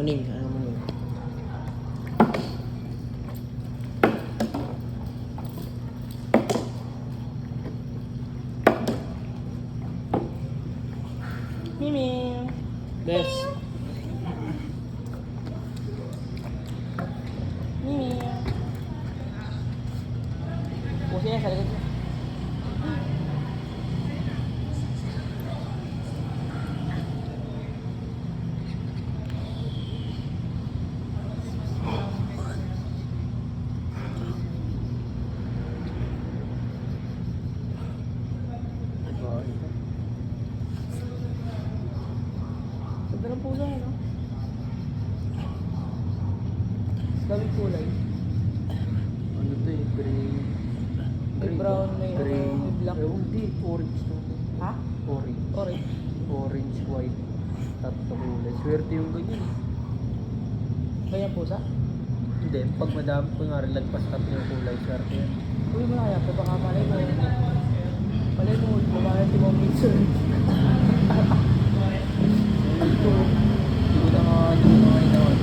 Muning, ano muning. Mimi. Bes. Mimi. Pusin niya sa likod niya. Ganda ng puso niya, no? Daming kulay. Ano to eh, gray. May brown, may gray. ano, may black. Hindi, orange to. Ha? Orange. Orange. Orange, white. Tatlo kulay. Swerte yung ganyan. Ganyan pusa? Hindi, pag madami ko nga rin lagpas tatlo yung kulay, swerte yan. Uy, mo na kaya. Pero baka malay mo. Malay mo, babae si Mom Mitchell. Hindi ko na nga inawan.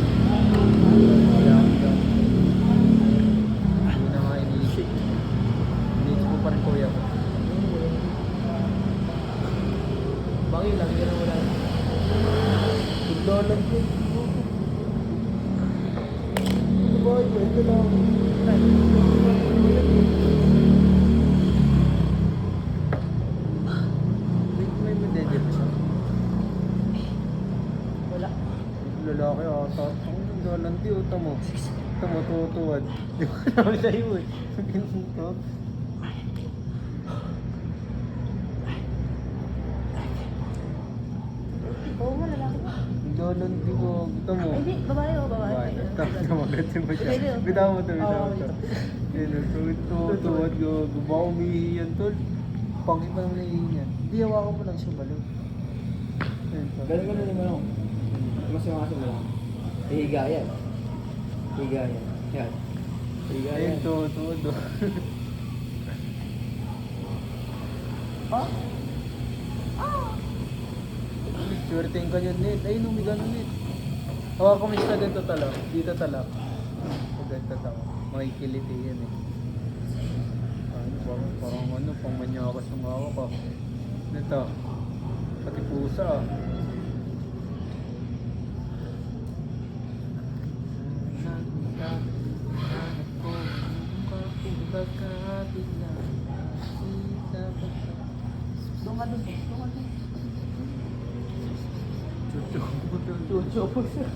Wala akong daw. Hindi na nga iniisip. Iniisip ko pa rin kuya ko. Bagay lang, yun ang wala. Ignoran ko. Boy, ito lang. May mededya pa siya. Wala. Lalaki ata. Ako nang galandi o tamo. Tamo tutuwad. Di ko alam sa'yo eh. Ganito. Oo nga, lalaki. Galandi ko. Tamo. Ay, hindi. Babae o babae. Tamagatin mo siya. Pwede, oh. Bitaw mo to, bitaw mo Oo, to. Tutuwad ko. Baka umihi yan tol. Pangit pa naman naihi yan. Hindi, hawakan mo lang siya balo. Ganun naman ako. Mas mo lang. Higa yan. Higa yan. Yan. Higa yan. Ayun, tutuwad o. Oh? Swertein ka dyan, Nate. Ayun, umiga na, Nate. Hawakan mo siya dito talak. Dito talak. Pag ganito talak. Makikiliti yan eh. Parang ano, pang manyakas yung hawak ko. Ito. Pati pusa ah. Doon ka doon. Doon ka doon. Chuchu. Chucho po siya.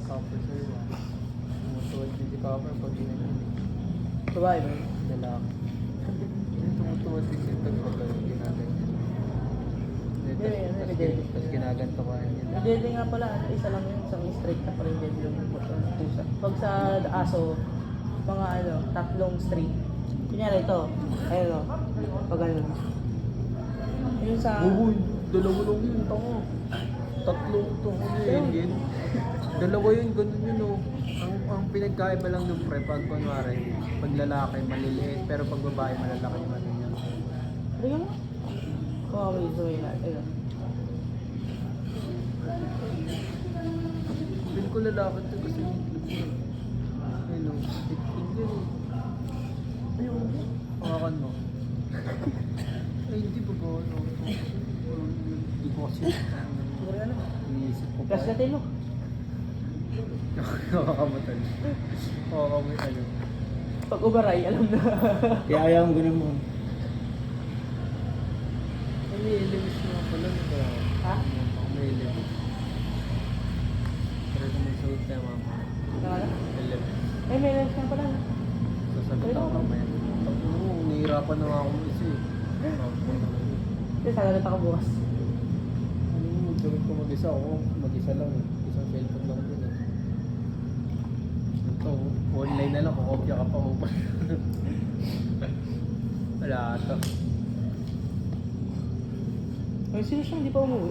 Copper sa'yo ah. Tumutuwad din si Copper pag ginanyan eh. Babae ba? Lalaki. Tumutuwad din siya pag ginagano. Tapos ginaganto ka yan. Yung jelly nga pala, isa lang yun, isang straight na pala yung jelly yung pusa. Pag sa aso, mga ano, tatlong straight. Kunyari ito, ayun o, pag ano. Yung sa... Uy, dalawa lang yun, tango. Tatlong tango yun. Dalawa yun, ganun yun oh. Ang pinagkaiba lang yung pre, pag kunwari, pag lalaki maliliit, pero pag babae malalaki yung ano yun. Tingnan mo. Oo, may zoe na. Ayun. Feel ko lalaki ito kasi ayun oh, tiktik yun eh. Ayun. Hawakan mo. Ay, hindi ba ba ano? Hindi ko kasi Siguro ano? iniisip ko pa. Gas natin mo. Nakakamutan. Nakakamutan ano. Pag ubaray, alam na. Kaya ayaw mo ganun mo. May elements nga pala nito. Ha? May elements. Pero kung may suot tayo mama. Nakala? Elements. Ay, may lens na pala. Sasagot ako mamaya. Oo, nahihirapan na nga ako isa eh. Kasi sasagot ako bukas. Gawin ko mag-isa ako. Mag-isa lang eh. Isang cellphone lang din eh. Ito, online na lang. Kukopya ka pa mo pa. Wala ito. Ay, sino siya hindi pa umuwi?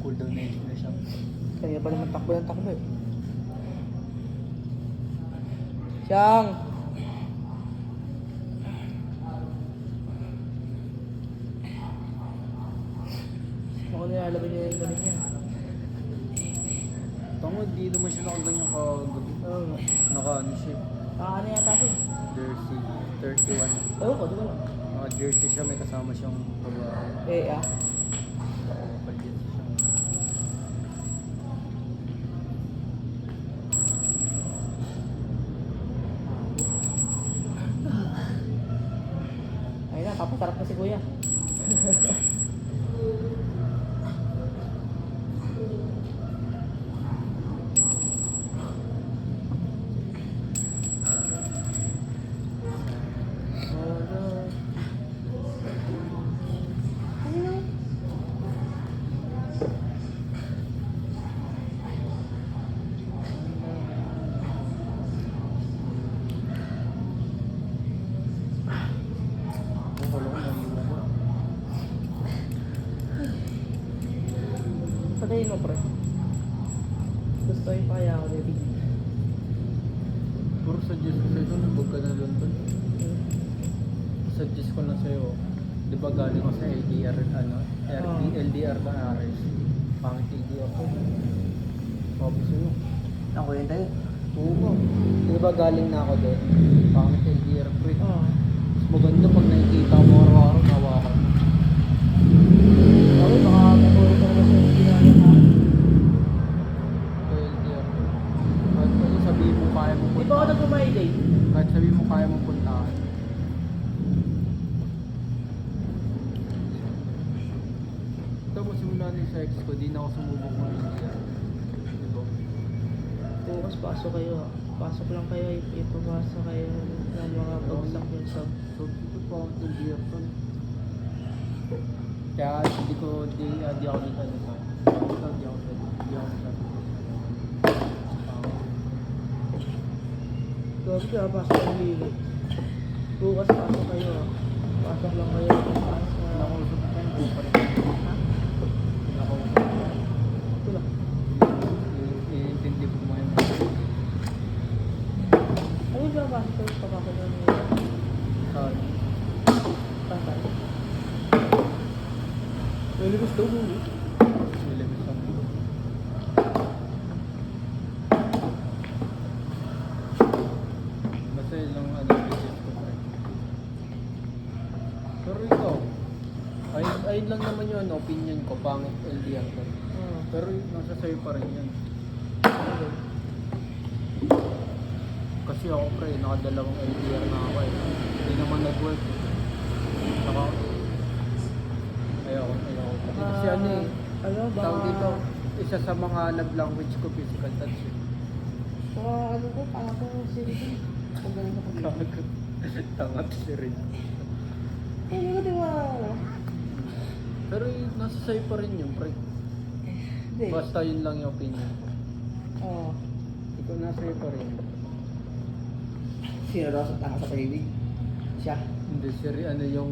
Cool cool down na siya. Kaya pa naman takbo ng takbo eh. Siyang! Ako nilalaban niya yung galing niya. Tangod, di naman siya nakaganyan kagabi. Oo nga. Naka-ano siya, Ano yata siya? jersey 31. Ewan ko, di ba lang? Naka-jersey siya, may kasama siyang babae. Naka-jersey siya. Ayun na, papasarap na si kuya. Kung wala ko, naiiwan ko. Patayin mo, pre. Gusto yung kaya ako nito. Puro suggest ko sa'yo, nabog ka na London. Suggest ko lang sa'yo, di ba galing ko sa LDR, LDR ka RS. Pangit LDR ko. Sabi sa'yo. Ang kwenta yun. Oo. Di ba galing na ako doon? Pangit LDR ko eh. Oo. Mas maganda pag nakikita mo araw-araw, nawakan mo. Okay, baka matulog ka naman sa ginagawa ha. Ito LDR ko. Kahit ano sabihin mo kaya mo Di ba ako puntahan. nag-my-day? Kahit sabihin mo kaya mo puntahan. Ito mo simula na yung sex ko, di na ako sumubok ng LDR. Di ba? Bukas pasok kayo ha. Pasok lang kayo, ipapasa kayo ng mga bagsak yung sub. So, ito pa ako ng LDR to. Kaya di ako dito ano sa. Di ako sa. Gabi ka, pasok ang lili. Bukas pasok kayo ha. Pasok lang kayo. Nakausap ko yan, di pa rin. Ha? Nakausap ko yan. Ito lang. Iintindi ko mo yun. Ano ba pasok kayo? Papasok lang nila. Sorry. Pantay. Nalibos daw mo eh. Nilabas ako. Basta yun lang ano, visit ko pa rin. Pero ikaw, ayun lang naman yun, opinion ko, pangit LDR ko. Oo. Pero nasa sa'yo pa rin yan. Okay. Kasi ako pre, nakadalawang LDR na ako eh. Hindi naman nag-work eh. Ayoko. Kasi ano eh, Ano ba? tawag dito, isa sa mga love language ko, physical touch eh. Ano ko? Parang ko seriously. Pag ganun sa pag-ibig. Tangat si Rin. Hindi ko di ba? Pero nasa sa'yo pa rin yun, pre. Hindi. Basta yun lang yung opinion ko. Oo. Ikaw nasa sa'yo pa rin. Sino daw sa tanga sa pag-ibig? Siya. Hindi, yung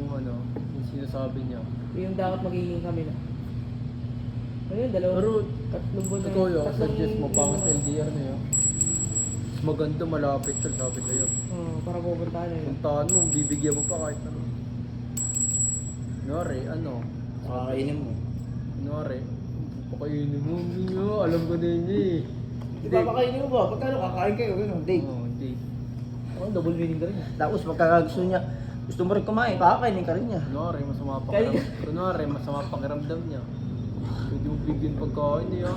sinasabi niya. Yung dapat magiging kami na. Ayun, dalawa. Pero, tatlong buwan na ikaw yun, tatlong- suggest mo, pangit LDR na yun. Mas maganda, malapit ka, sabi sa'yo. Oo, para pupuntahan na yun. Puntahan mo, bibigyan mo pa kahit ano. Kunwari, Nakakainin mo. kunwari, pakainin mo, niyo, alam ko na yun eh. Di ba pakainin mo ba? Pagkano kakain kayo? Ganun, date. Oo, date. Oo, double meaning ka rin. Tapos pagkakagusto niya, gusto mo rin kumain, kakainin ka rin niya. Kunwari, masama pakiramdam niya. Pwede mo bigyan pagkain niya.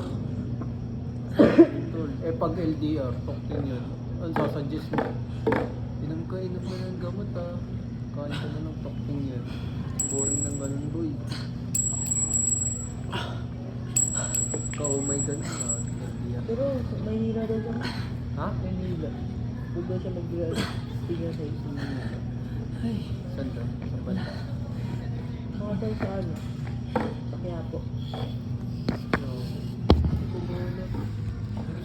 Tol, pag LDR, talking yun. Ano sasuggest mo? Inom mo ng gamot ah. Kain ka na ng talking yun. Boring ng ganun boy. Kaumay ka na LDR. Pero may nila daw siya. Ha? May nila. Huwag daw siya mag-tigil sa isang nila. Ay, Saan ka? Sa banda? mga daw sa ano? Sa Quiapo.